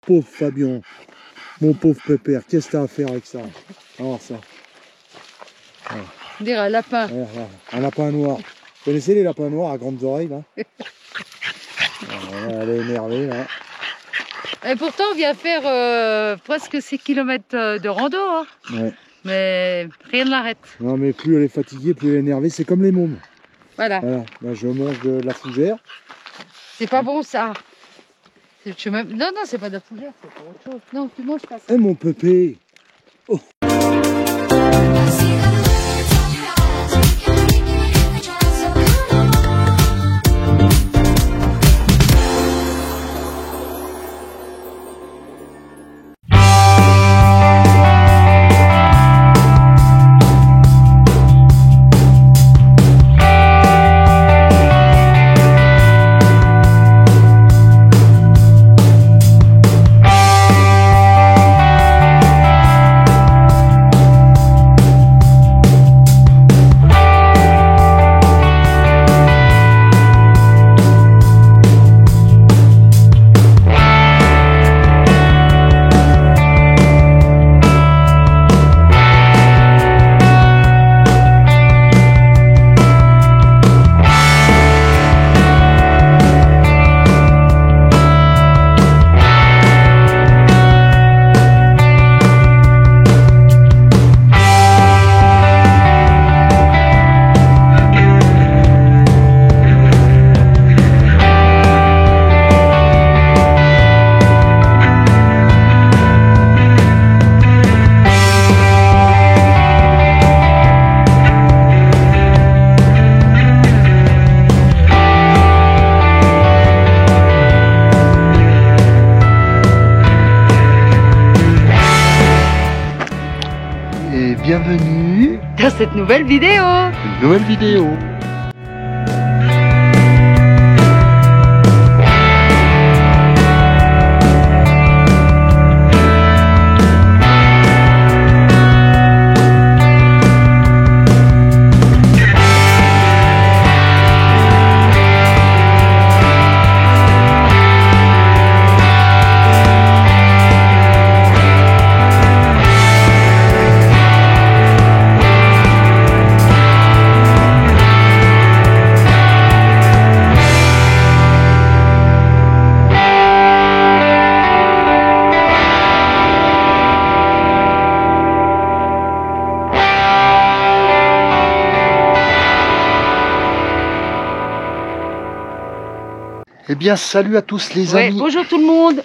Pauvre Fabien, mon pauvre pépère, qu'est-ce que t'as à faire avec ça? Alors ça. Voilà. On dirait un lapin. Voilà, un lapin noir. Vous connaissez les lapins noirs à grandes oreilles là? Voilà, elle est énervée là. Et pourtant, on vient faire presque 6 km de rando. Hein. Ouais. Mais rien ne l'arrête. Non mais plus elle est fatiguée, plus elle est énervée, c'est comme les mômes. Voilà. Voilà. Là je mange de la fougère. C'est pas bon ça. Non, non, c'est pas de la fougère, c'est pour autre chose. Non, tu manges pas ça. Eh mon pépé. Oh. Bienvenue dans cette nouvelle vidéo. Une nouvelle vidéo. Eh bien, salut à tous les amis. Bonjour tout le monde.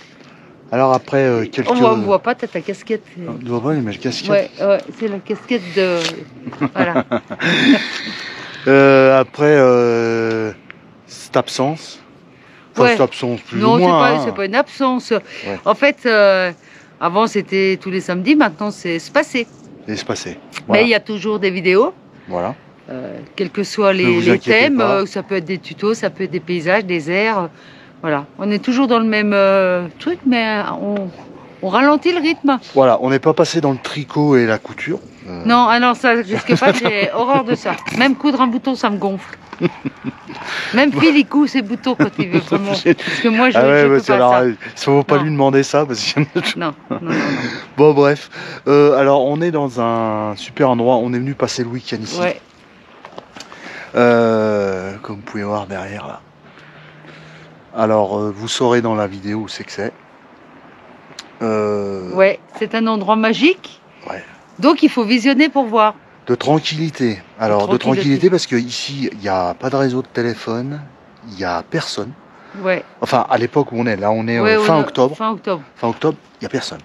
Alors après quelques... On ne voit pas, t'as ta casquette. On ne voit pas, mais la casquette. Ouais, c'est la casquette de... Voilà. Après cette absence. Enfin, cette absence, plus non, ou moins. c'est pas une absence. Ouais. En fait, avant c'était tous les samedis, maintenant c'est espacé. Espacé. Voilà. Mais il y a toujours des vidéos. Voilà. Quels que soient les thèmes, ça peut être des tutos, ça peut être des paysages, des airs, voilà. On est toujours dans le même truc, mais on ralentit le rythme. Voilà, on n'est pas passé dans le tricot et la couture. Non, alors ça, je risque pas, j'ai horreur de ça. Même coudre un bouton, ça me gonfle. Même Phil, il coud ses boutons quand il veut vraiment. Parce que moi, je peux pas ça. Il ne faut pas lui demander ça. Parce que... non. Bon, bref. Alors, on est dans un super endroit. On est venu passer le week-end ici. Ouais. Comme vous pouvez voir derrière là. Alors vous saurez dans la vidéo où c'est que c'est. Ouais, c'est un endroit magique. Ouais. Donc il faut visionner pour voir. De tranquillité. Alors de tranquillité parce que ici il n'y a pas de réseau de téléphone, il n'y a personne. Ouais. Enfin à l'époque où on est, là on est fin octobre. Fin octobre. Fin octobre, il n'y a personne.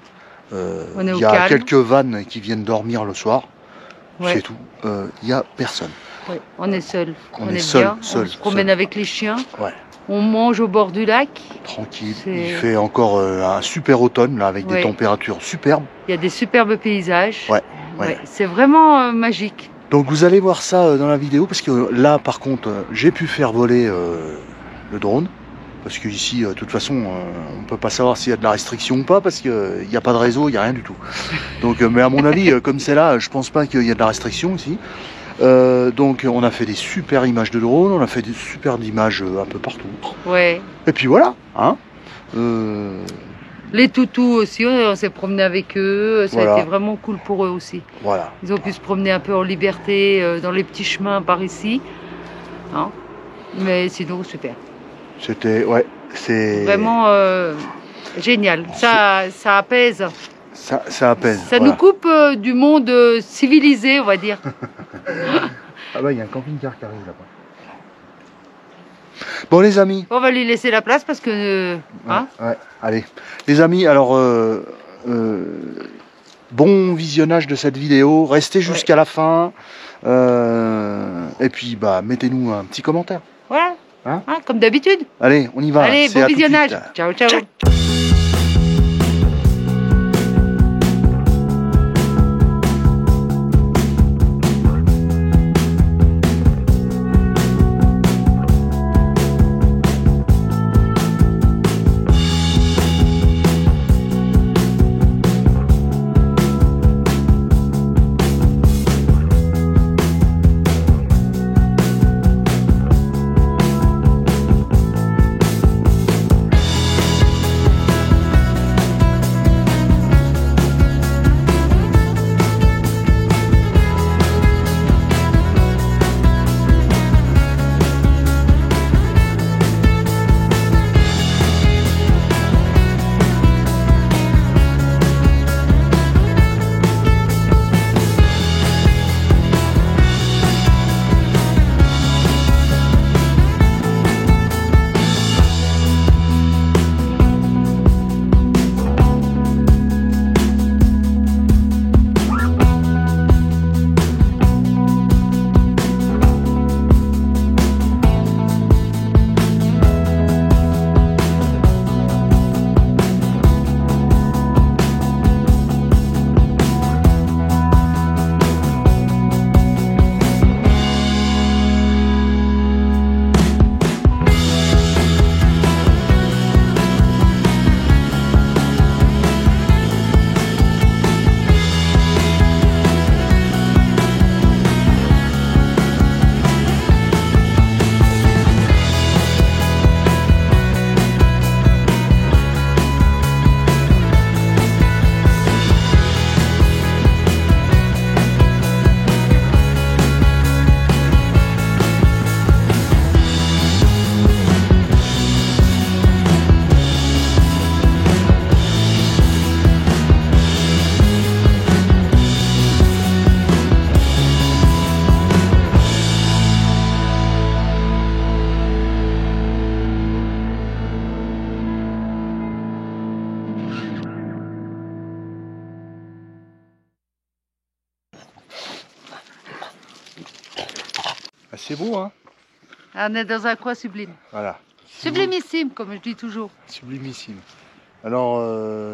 On est il y a quelques vannes qui viennent dormir le soir. Ouais. C'est tout. Il n'y a personne. Ouais, on est seul. On est seul, bien. On se promène avec les chiens. Ouais. On mange au bord du lac. Tranquille. Il fait encore un super automne là avec des températures superbes. Il y a des superbes paysages. Ouais. C'est vraiment magique. Donc vous allez voir ça dans la vidéo parce que là par contre j'ai pu faire voler le drone. Parce que ici, de toute façon, on ne peut pas savoir s'il y a de la restriction ou pas, parce qu'il n'y a pas de réseau, il n'y a rien du tout. Donc, mais à mon avis, comme c'est là, je pense pas qu'il y a de la restriction ici. Donc on a fait des super images de drone, on a fait des super images un peu partout. Ouais. Et puis voilà, hein. Les toutous aussi, on s'est promené avec eux, ça a été vraiment cool pour eux aussi. Voilà. Ils ont pu se promener un peu en liberté dans les petits chemins par ici. Hein, mais sinon, super. C'était, ouais, c'est... Vraiment génial, ça apaise. Ça apaise. Ça nous coupe du monde civilisé, on va dire. Ah bah il y a un camping-car qui arrive là-bas. Bon les amis. On va lui laisser la place parce que... hein, ouais, allez. Les amis, alors bon visionnage de cette vidéo. Restez jusqu'à la fin. Et puis bah mettez-nous un petit commentaire. Voilà. Hein, comme d'habitude. Allez, on y va. Allez, bon visionnage. Ciao, ciao. C'est beau, hein? On est dans un coin sublime. Voilà. Sublimissime, comme je dis toujours. Sublimissime. Alors,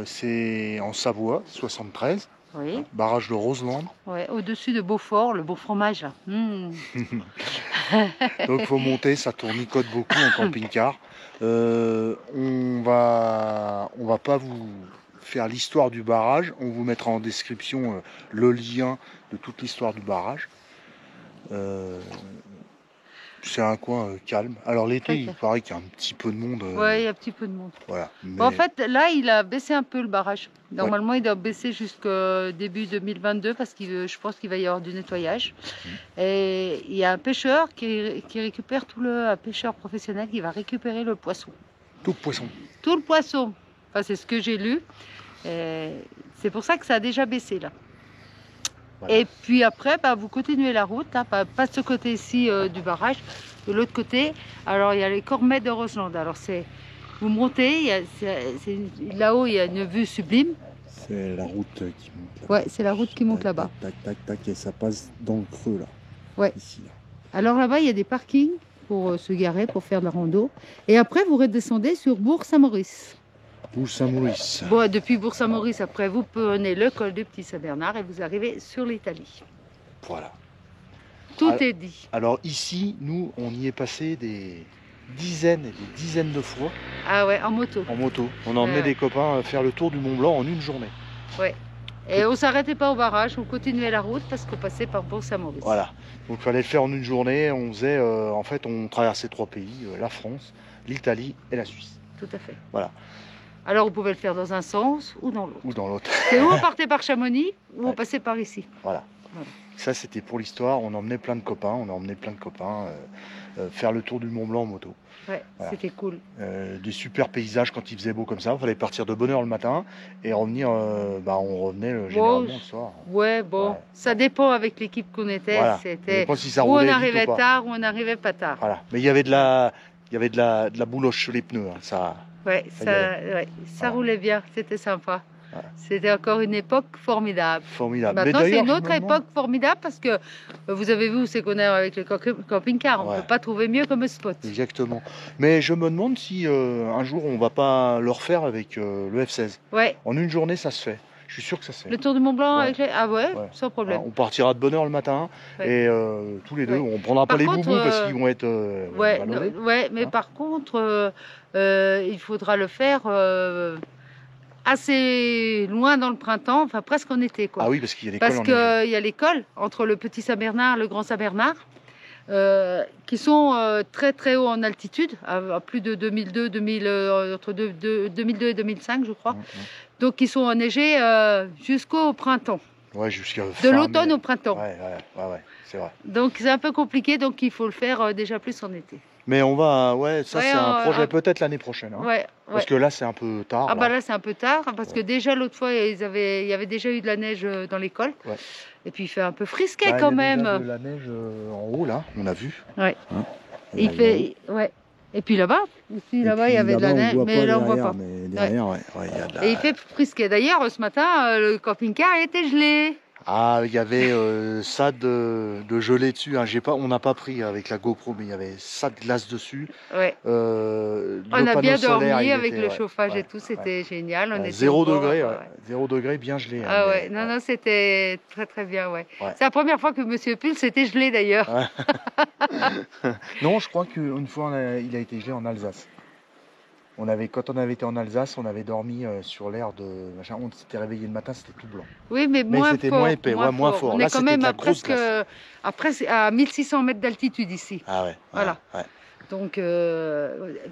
c'est en Savoie, 73. Oui. Barrage de Roseland. Ouais, au-dessus de Beaufort, le beau fromage. Là. Mmh. Donc, il faut monter, ça tournicote beaucoup en camping-car. On va pas vous faire l'histoire du barrage. On vous mettra en description le lien de toute l'histoire du barrage. C'est un coin calme. Alors l'été, il paraît qu'il y a un petit peu de monde. Oui, il y a un petit peu de monde. Voilà. Mais... Bon, en fait, là, il a baissé un peu le barrage. Normalement, il doit baisser jusqu'au début 2022 parce que je pense qu'il va y avoir du nettoyage. Et il y a un pêcheur qui récupère un pêcheur professionnel qui va récupérer le poisson. Tout le poisson. Tout le poisson. Enfin, c'est ce que j'ai lu. C'est pour ça que ça a déjà baissé là. Voilà. Et puis après, bah, vous continuez la route, hein, pas de ce côté-ci du barrage, de l'autre côté. Alors il y a les Cormets de Roseland. Alors vous montez, là-haut il y a une vue sublime. C'est la route qui monte là. Ouais, c'est la route qui monte là-bas. Tac, tac, tac, et ça passe dans le creux là. Ouais. Ici, là. Alors là-bas, il y a des parkings pour se garer, pour faire de la rando. Et après, vous redescendez sur Bourg-Saint-Maurice. Bourg-Saint-Maurice. Bon, depuis Bourg-Saint-Maurice, après, vous prenez le col du Petit Saint-Bernard et vous arrivez sur l'Italie. Voilà. Tout est dit. Alors ici, nous, on y est passé des dizaines et des dizaines de fois. Ah ouais, en moto. En moto. On a emmené des copains faire le tour du Mont Blanc en une journée. Ouais. Et on ne s'arrêtait pas au barrage, on continuait la route parce qu'on passait par Bourg-Saint-Maurice. Voilà. Donc il fallait le faire en une journée. On faisait, en fait, on traversait 3 pays, la France, l'Italie et la Suisse. Tout à fait. Voilà. Alors vous pouvez le faire dans un sens ou dans l'autre. Ou dans l'autre. C'est où on partait par Chamonix ou on Ouais. passait par ici. Voilà. Voilà. Ça, c'était pour l'histoire. On emmenait plein de copains. On a emmené plein de copains faire le tour du Mont Blanc en moto. Ouais, Voilà. c'était cool. Des super paysages quand il faisait beau comme ça. Il fallait partir de bonne heure le matin et revenir. On revenait généralement le soir. Ouais, bon, Ouais. ça dépend avec l'équipe qu'on était. Voilà. Ça C'était dépend si ça où on roulait vite arrivait ou pas. tard ou on n'arrivait pas tard. Voilà. Mais il y avait de la bouloche sur les pneus. Hein. Ça Ça roulait bien, c'était sympa. Voilà. C'était encore une époque formidable. Formidable. Maintenant, c'est une je autre me demande- époque formidable parce que vous avez vu où c'est qu'on est avec le camping-car. On ne Ouais. peut pas trouver mieux comme spot. Exactement. Mais je me demande si un jour on va pas le refaire avec le F16. Ouais, En une journée, ça se fait. Je suis sûr que ça se fait. le Tour du Mont Blanc Ouais. avec les... Ah ouais, Ouais. sans problème. On partira de bonne heure le matin Ouais. et tous les deux, Ouais. on prendra pas Par les contre, boubous parce qu'ils vont être Ouais, vallonnés. ouais, mais Hein. par contre, il faudra le faire assez loin dans le printemps, enfin presque en été, quoi. Ah oui, parce qu'il y a l'école Parce en qu'il neige. y a l'école entre le Petit Saint-Bernard et le Grand Saint-Bernard, qui sont très très haut en altitude, à plus de 2002, entre 2002 et 2005, je crois. Donc ils sont enneigés jusqu'au printemps, Ouais, jusqu'à de fin l'automne mai. au printemps. Ouais, c'est vrai. Donc c'est un peu compliqué, donc il faut le faire déjà plus en été. Mais on va, ça Ouais, c'est un projet ouais. peut-être l'année prochaine. Hein. Ouais, Parce que là c'est un peu tard. Ah bah là c'est un peu tard parce que déjà l'autre fois il y avait déjà eu de la neige dans l'école. Ouais. Et puis il fait un peu frisqué Bah, quand il y a même. déjà de la neige en haut là, on a vu. Ouais. Hein. Il fait ouais. Et puis là-bas aussi il y avait de la neige mais là on voit pas. Mais derrière, il y a de la... Et il fait frisqué. D'ailleurs ce matin le camping-car était gelé. Ah, il y avait ça de gelée dessus. Hein. On n'a pas pris avec la GoPro, mais il y avait ça de glace dessus. Ouais. Le On a panneau bien solaire, dormi il avec était, le chauffage ouais, et tout, c'était génial. On était 0 au bord, degré, ouais. 0 degré bien gelé. Ah hein, ouais, mais, non, c'était très très bien, ouais. Ouais. C'est la première fois que Monsieur Pull s'était gelé d'ailleurs. Ouais. Non, je crois qu'une fois il a été gelé en Alsace. Quand on avait été en Alsace, on avait dormi sur l'air de machin. On s'était réveillé le matin, c'était tout blanc. Oui, mais moins c'était fort. moins épais, moins fort. On Là, est quand c'était même de la à grosse presque à 1600 mètres d'altitude ici. Ah ouais. Voilà. Ouais. Donc,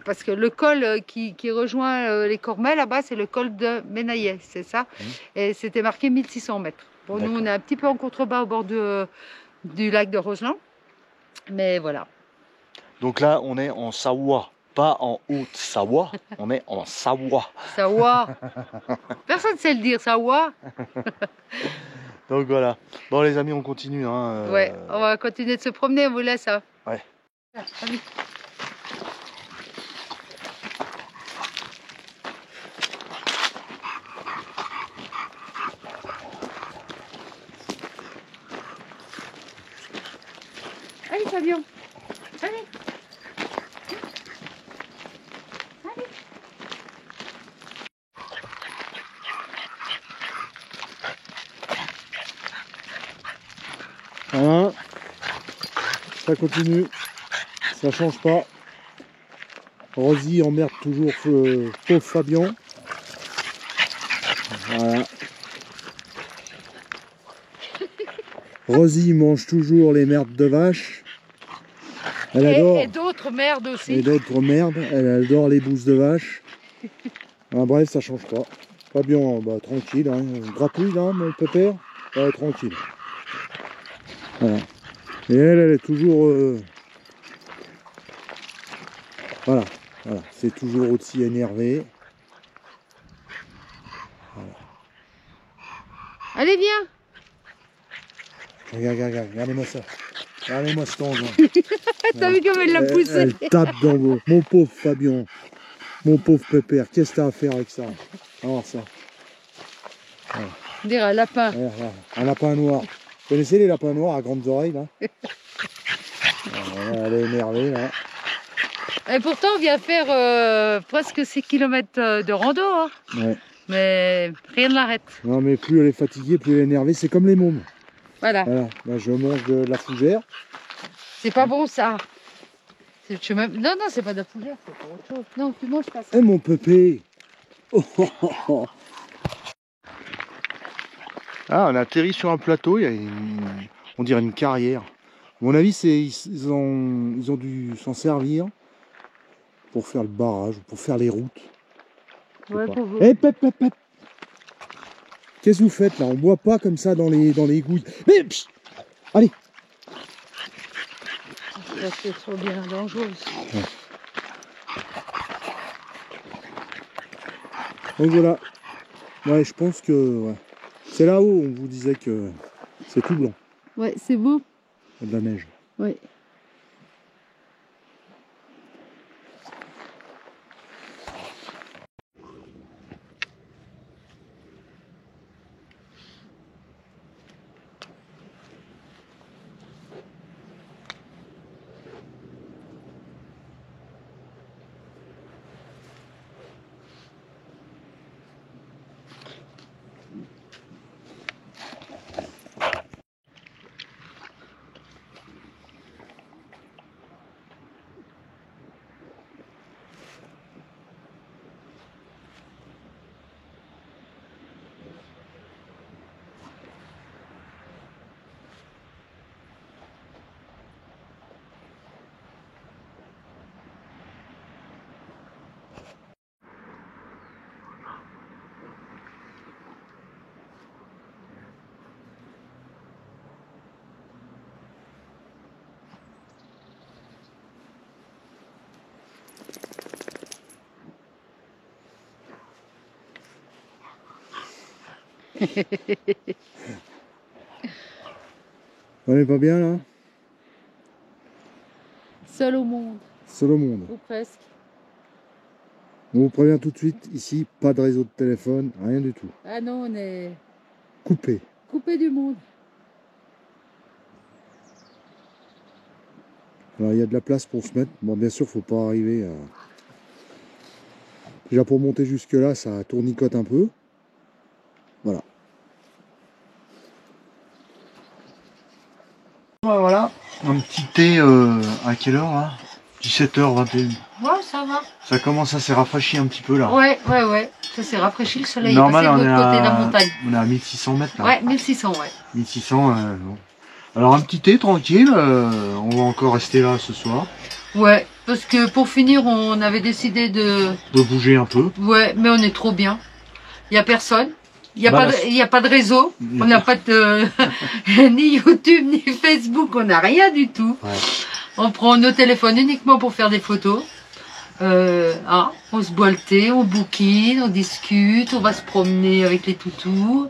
parce que le col qui rejoint les Cormets là-bas, c'est le col de Menaillet, c'est ça. Et c'était marqué 1600 mètres. Bon, nous, on est un petit peu en contrebas au bord du lac de Roseland. Mais voilà. Donc là, on est en Savoie. Pas en Haute-Savoie, on est en Savoie. Savoie. Personne ne sait le dire, Savoie. Donc voilà. Bon les amis, on continue. Hein, Ouais, on va continuer de se promener, on vous laisse. Hein. Ouais. Allez. Allez, Fabien. Allez. Allez. Hein, ça continue, ça change pas. Rosie emmerde toujours pauvre Fabien. Voilà. Rosie mange toujours les merdes de vache. Elle adore. Et d'autres merdes aussi. Et d'autres merdes. Elle adore les bousses de vache. Bref, ça change pas. Fabien, tranquille, hein. Gratouille là, mon pépère. Tranquille. Voilà. Et elle est toujours... Voilà, c'est toujours aussi énervé. Voilà. Allez, viens. Regardez-moi ça. Regardez-moi cet engin. T'as vu comme elle l'a poussé? Elle tape dans vos... Mon pauvre Fabien, mon pauvre pépère, qu'est-ce que t'as à faire avec ça? Alors ça. Voilà. On dirait un lapin. Voilà, un lapin noir. Vous connaissez les lapins noirs à grandes oreilles là? Voilà, elle est énervée là. Et pourtant, on vient faire presque 6 km de rando. Hein. Ouais. Mais rien ne l'arrête. Non mais plus elle est fatiguée, plus elle est énervée, c'est comme les mômes. Voilà. Voilà, là je mange de la fougère. C'est pas bon ça. Non, c'est pas de la fougère, c'est pour autre chose. Non, tu manges pas ça. Eh mon pépé. Ah, on a atterri sur un plateau, il y a on dirait une carrière. À mon avis, ils ont dû s'en servir pour faire le barrage, pour faire les routes. Ouais, pour vous. Eh, pep, pep, pep. Qu'est-ce que vous faites là? On boit pas comme ça dans les gouilles. Mais psst. Allez. Ça c'est trop bien dangereux. Ouais. Donc voilà. Ouais, je pense que ouais. C'est là-haut, on vous disait que c'est tout blanc. Ouais, c'est beau. Il y a de la neige. Ouais. On est pas bien là? Seul au monde, Seul au monde. ou presque. On vous prévient tout de suite, ici, pas de réseau de téléphone, rien du tout. Ah non, on est Coupé. coupé du monde. Alors il y a de la place pour se mettre. Bon, bien sûr, faut pas arriver à... Déjà pour monter jusque là, ça tournicote un peu. Voilà. Voilà, un petit thé à quelle heure là? 17h21. Ouais, ça va. Ça commence à se rafraîchir un petit peu là. Ouais. Ça s'est rafraîchi, le soleil Normal, est passé de on est l'autre côté de la à... montagne. on est à 1600 mètres là. Ouais, 1600, ouais. 1600, bon. Alors un petit thé tranquille, on va encore rester là ce soir. Ouais, parce que pour finir, on avait décidé de... De bouger un peu. Ouais, mais on est trop bien. Il n'y a personne. Il n'y a, Bah, y a pas de réseau. On n'a pas de... ni YouTube, ni Facebook. On n'a rien du tout. Ouais. On prend nos téléphones uniquement pour faire des photos. On se boit le thé, on bouquine, on discute, on va se promener avec les toutous.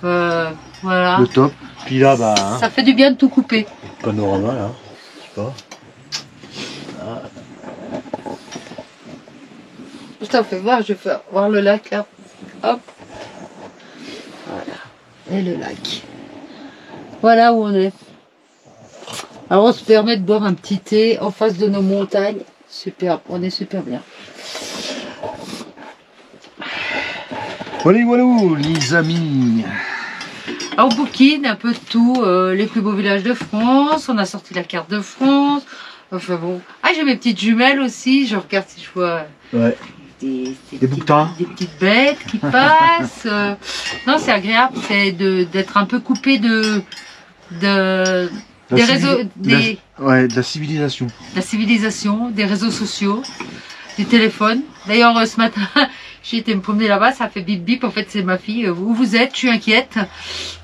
Voilà. Le top. Puis là, bah, hein, Ça fait du bien de tout couper. panorama là. Je sais pas. Je t'en fais voir, je vais faire voir le lac là. Hop. Voilà. Et le lac. Voilà où on est. Alors on se permet de boire un petit thé en face de nos montagnes. Super, on est super bien. Voilà, voilà, les amis. On bouquine un peu de tout, les plus beaux villages de France, on a sorti la carte de France. Enfin bon. Ah, j'ai mes petites jumelles aussi, je regarde si je vois Ouais. des bouquetins. des petites bêtes qui passent. Non, c'est agréable, c'est d'être un peu coupé des réseaux, de la civilisation. la civilisation, des réseaux sociaux, du téléphone. D'ailleurs, ce matin, j'ai été me promener là-bas, ça fait bip bip. En fait, c'est ma fille. Où vous êtes? Je suis inquiète.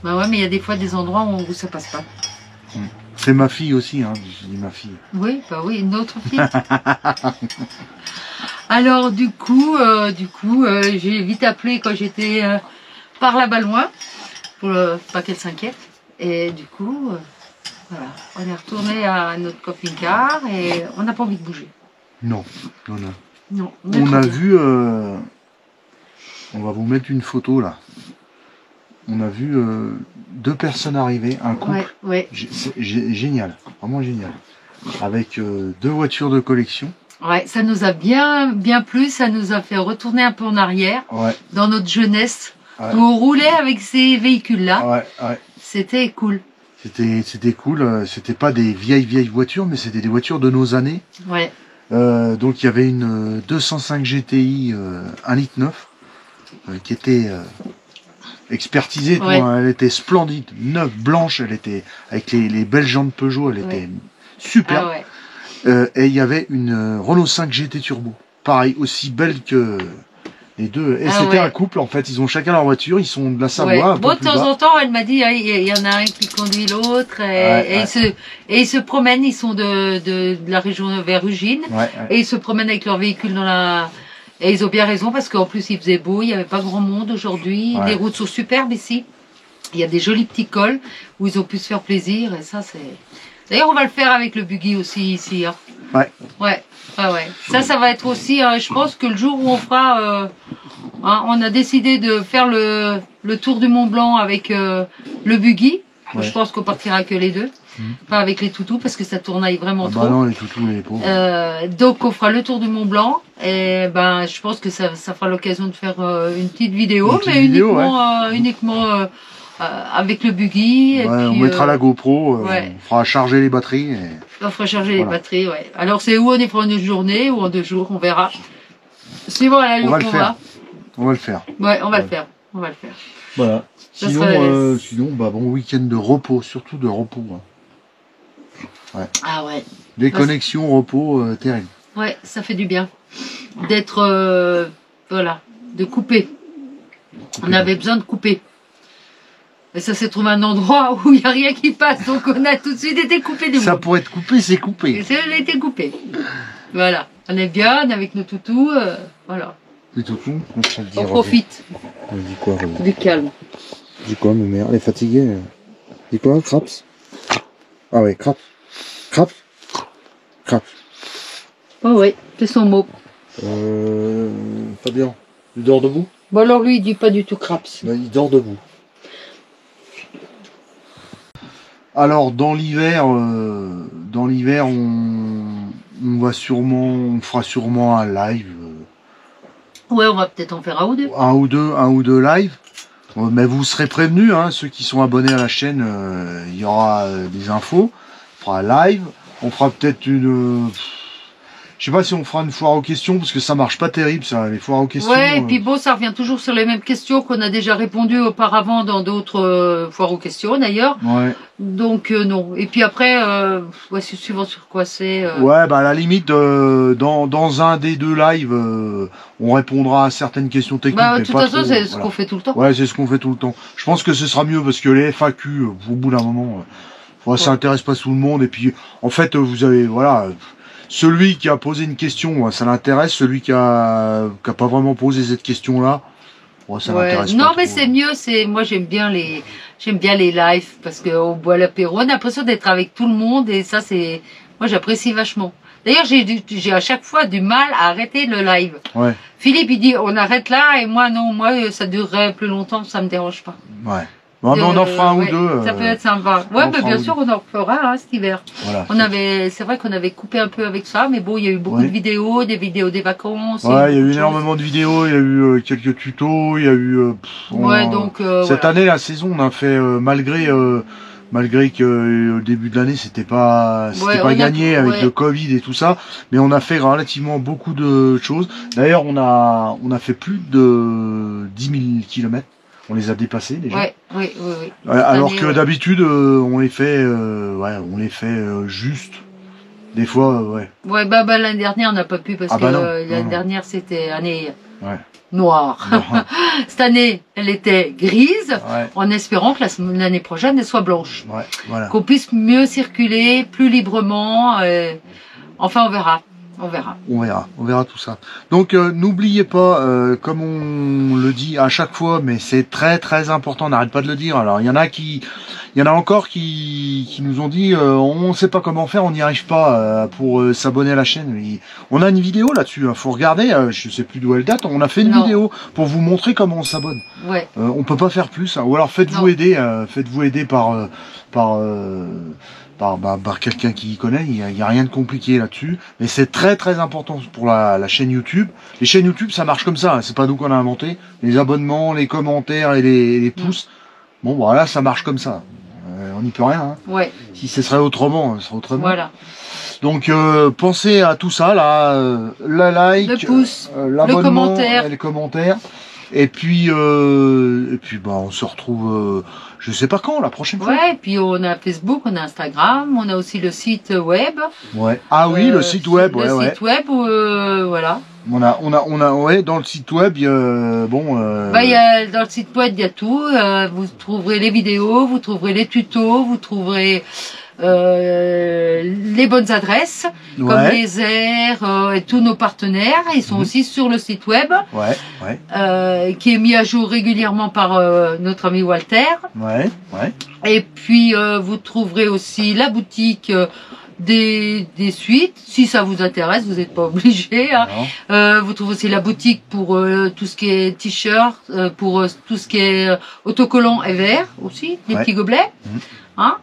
Bah ouais, mais il y a des fois des endroits où ça passe pas. C'est ma fille aussi, hein, je dis ma fille. Oui, bah oui, une autre fille. Alors du coup, j'ai vite appelé quand j'étais par là-bas loin, pour pas qu'elle s'inquiète. Et du coup, voilà, on est retourné à notre camping-car et on n'a pas envie de bouger. Non, non, non. Non. On a vu, on va vous mettre une photo là. On a vu 2 personnes arriver, un couple. Ouais. C'est génial, vraiment génial. Avec 2 voitures de collection. Ouais, ça nous a bien plu, ça nous a fait retourner un peu en arrière, dans notre jeunesse, où on roulait avec ces véhicules-là. Ouais. C'était cool. C'était cool, c'était pas des vieilles voitures, mais c'était des voitures de nos années. Ouais. Donc il y avait une 205 GTI 1,9 litre qui était expertisée, Ouais. Elle était splendide, neuve, blanche, elle était avec les belles jantes Peugeot, elle était super. Ah ouais. Et il y avait une Renault 5 GT Turbo, pareil, aussi belle Les deux. Et Ah c'était ouais. un couple, en fait. Ils ont chacun leur voiture. Ils sont de la Savoie. Ouais. Un peu Bon, de plus temps bas. en temps, elle m'a dit, ah, il y en a un qui conduit l'autre, et ils se promènent, ils sont de la région vers Ugine, Ouais, et ils se promènent avec leur véhicule dans la... Et ils ont bien raison, parce qu'en plus, il faisait beau, il n'y avait pas grand monde aujourd'hui, Ouais. les routes sont superbes ici, il y a des jolis petits cols où ils ont pu se faire plaisir, et ça, c'est... D'ailleurs, on va le faire avec le buggy aussi, ici. Hein. Ouais. Ouais. Ça va être aussi, je pense que le jour où on fera... on a décidé de faire le tour du Mont Blanc avec le buggy. Ouais. Je pense qu'on partira que les deux. Pas avec les toutous parce que ça tournaille vraiment Ah trop. bah non, les toutous, les pauvres. Donc on fera le tour du Mont Blanc. Et ben je pense que ça fera l'occasion de faire une petite vidéo. Une petite mais vidéo, uniquement avec le buggy. Et Ouais, puis, on mettra la GoPro, ouais. on fera charger les batteries. Et... On fera charger Voilà. les batteries, ouais. Alors c'est où on est pour une journée ou en 2 jours, on verra. Suivant la On va où le on faire. va. On va le faire. Ouais, on va le faire. On va le faire. Voilà. Ça Sinon, serait- sinon bah, bon week-end de repos, surtout de repos. Hein. Ah ouais. Déconnexion, repos, terrible. Ouais, ça fait du bien. D'être, voilà, de couper. On avait besoin de couper. Et ça s'est trouvé un endroit où il n'y a rien qui passe, donc on a tout de suite été coupé du Ça monde. pourrait être coupé, c'est Et coupé. ça a été coupé. Voilà. On est bien avec nos toutous, voilà. C'est tout. On se le dit, On Roger. profite On dit quoi, Roger? du calme. Dis quoi, ma mère? Elle est fatiguée. Dis quoi, Craps? Ah ouais, Craps. Craps? Craps. Oh oui, c'est son mot. Fabien, il dort debout? Bon alors lui, il dit pas du tout craps. Il dort debout. Alors, dans l'hiver, on va sûrement, on fera sûrement un live. Ouais, on va peut-être en faire un ou deux. Un ou deux lives. Mais vous serez prévenus, hein, ceux qui sont abonnés à la chaîne, il y aura des infos. On fera un live. On fera peut-être une... je sais pas si on fera une foire aux questions, parce que ça marche pas terrible, ça, les foires aux questions. Ouais, et puis bon, ça revient toujours sur les mêmes questions qu'on a déjà répondu auparavant dans d'autres foires aux questions d'ailleurs. Ouais. Donc non. Et puis après, ouais, c'est suivant sur quoi c'est. Ouais, bah à la limite, dans un des deux lives, on répondra à certaines questions techniques. Bah, mais de toute pas façon, trop, c'est ce voilà. qu'on fait tout le temps. Ouais, c'est ce qu'on fait tout le temps. Je pense que ce sera mieux parce que les FAQ, au bout d'un moment, ça intéresse pas tout le monde. Et puis, en fait, vous avez, voilà, celui qui a posé une question, ça l'intéresse. Celui qui a pas vraiment posé cette question-là, ça Ouais. l'intéresse pas. Non, mais trop. c'est mieux. Moi, j'aime bien les lives parce qu'on boit l'apéro. On a l'impression d'être avec tout le monde et ça, moi, j'apprécie vachement. D'ailleurs, j'ai à chaque fois du mal à arrêter le live. Ouais, Philippe, il dit, on arrête là, et moi, non, ça durerait plus longtemps, ça me dérange pas. ouais. Ouais, mais on en fera un Ouais, ou deux. Ça peut être sympa. Ouais, on en mais fera bien un ou sûr, on en refera, hein, cet hiver. Voilà. C'est vrai qu'on avait coupé un peu avec ça, mais bon, il y a eu beaucoup Ouais. de vidéos, des vidéos des vacances. Ouais, il y a eu beaucoup de choses. énormément de vidéos, il y a eu quelques tutos, il y a eu... Ouais, donc, cette voilà. année, la saison, on a fait, malgré que au début de l'année, c'était pas Ouais, on a- gagné avec ouais. le Covid et tout ça, mais on a fait relativement beaucoup de choses. D'ailleurs, on a fait plus de 10 000 kilomètres. On les a dépassés déjà. Ouais, oui. Ouais, alors année, que ouais. d'habitude, on les fait, juste. Des fois, ouais. Ouais, bah, l'année dernière, on n'a pas pu parce Ah bah que non, l'année non. dernière, c'était année Ouais. noire. Cette année, elle était grise, Ouais, en espérant que l'année prochaine, elle soit blanche. ouais, voilà. Qu'on puisse mieux circuler, plus librement. Enfin, on verra. On On verra tout ça. Donc n'oubliez pas, comme on le dit à chaque fois, mais c'est très très important, on n'arrête pas de le dire. Alors il y en a encore qui nous ont dit on ne sait pas comment faire, on n'y arrive pas pour s'abonner à la chaîne. On a une vidéo là-dessus, faut regarder, je sais plus d'où elle date, on a fait une Non. vidéo pour vous montrer comment on s'abonne. Ouais. On peut pas faire plus, hein. Ou alors faites-vous Non. aider, par quelqu'un qui y connaît, il y a rien de compliqué là-dessus, mais c'est très très important pour la chaîne YouTube. Les chaînes YouTube, ça marche comme ça, hein. C'est pas nous qu'on a inventé. Les abonnements, les commentaires et les pouces, bon voilà, ça marche comme ça. On n'y peut rien, hein. Ouais. Si ce serait autrement, ce serait autrement. Voilà. Donc pensez à tout ça là, la like, Le pouce, l'abonnement, commentaire. et les commentaires. Et puis bah on se retrouve, je sais pas quand, la prochaine fois. Ouais, et puis on a Facebook, on a Instagram, on a aussi le site web. Ouais. Ah oui, le site web, ouais, Le ouais. site web où, voilà. Ouais, dans le site web, bon. Bah, dans le site web, il y a tout. Vous trouverez les vidéos, vous trouverez les tutos, vous trouverez les bonnes adresses, Ouais. comme les airs et tous nos partenaires. Ils sont aussi sur le site web, qui est mis à jour régulièrement par notre ami Walter. Ouais. Et puis vous trouverez aussi la boutique des suites, si ça vous intéresse, vous n'êtes pas obligé. Hein. Vous trouvez aussi la boutique pour tout ce qui est t-shirt, pour tout ce qui est autocollant et verre aussi, des petits gobelets. Hein.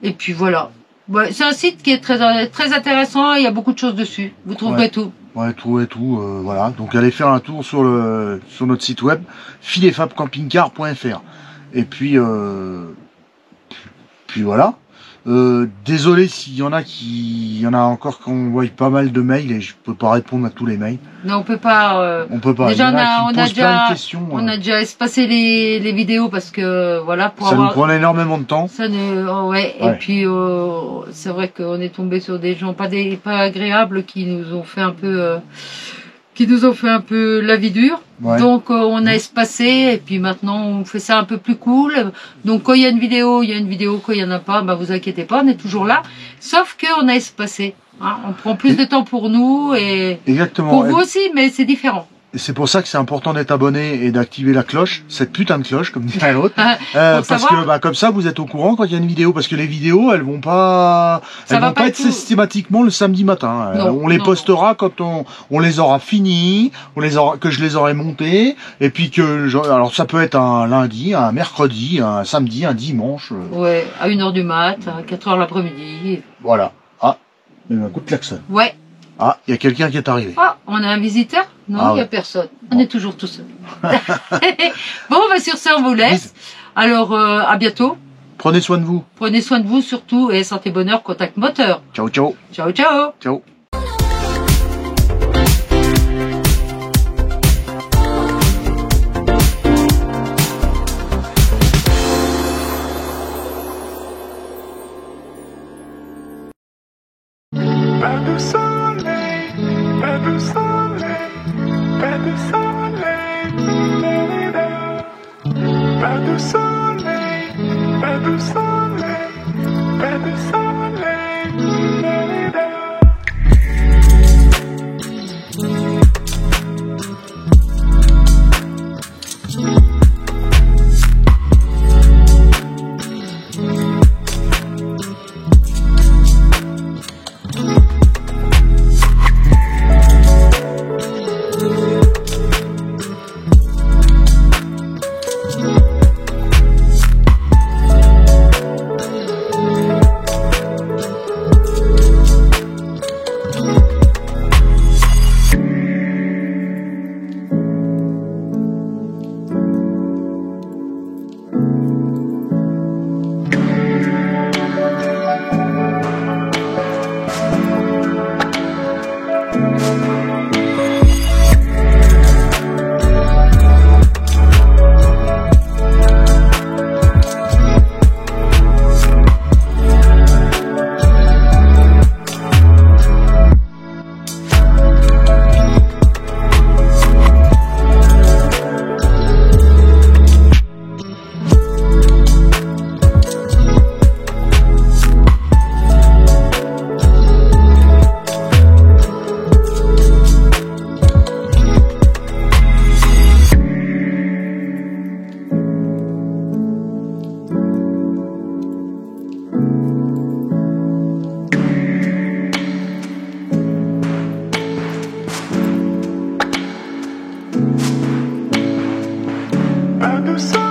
Et puis voilà. Ouais, c'est un site qui est très intéressant, il y a beaucoup de choses dessus. Vous trouverez tout. Ouais, tout, voilà. Donc allez faire un tour sur notre site web, filetfabcampingcar.fr. Et puis voilà. Désolé s'il y en a encore qui envoient pas mal de mails et je peux pas répondre à tous les mails. Non, on peut pas. On peut pas. Déjà, on a déjà espacé les vidéos parce que voilà, ça nous prend énormément de temps. Ouais. Et puis c'est vrai qu'on est tombé sur des gens pas agréables qui nous ont fait un peu la vie dure. Ouais. Donc on a espacé et puis maintenant on fait ça un peu plus cool. Donc quand il y a une vidéo, il y a une vidéo. Quand il y en a pas, bah vous inquiétez pas, on est toujours là. Sauf qu'on a espacé. Hein. On prend plus de temps pour nous et exactement. Pour vous aussi, mais c'est différent. Et c'est pour ça que c'est important d'être abonné et d'activer la cloche, cette putain de cloche, comme dirait l'autre. Parce que bah, comme ça, vous êtes au courant quand il y a une vidéo. Parce que les vidéos, elles vont pas être systématiquement le samedi matin. On les postera quand on les aura finis, que je les aurai montés. Et puis alors ça peut être un lundi, un mercredi, un samedi, un dimanche. Ouais, à 1h du mat, à 4h l'après-midi. Voilà. Ah, un coup de klaxon. Ouais. Ah, il y a quelqu'un qui est arrivé. Ah, on a un visiteur? Non, il n'y a personne. On est toujours tout seul. Bon, bah, sur ça, on vous laisse. Alors, à bientôt. Prenez soin de vous. Prenez soin de vous surtout et santé bonheur, contact moteur. Ciao, ciao. Ciao, ciao. Ciao. Pas de soleil, pas de soleil, pas de soleil, pas de soleil, pas de soleil, pas de soleil. Pas de soleil.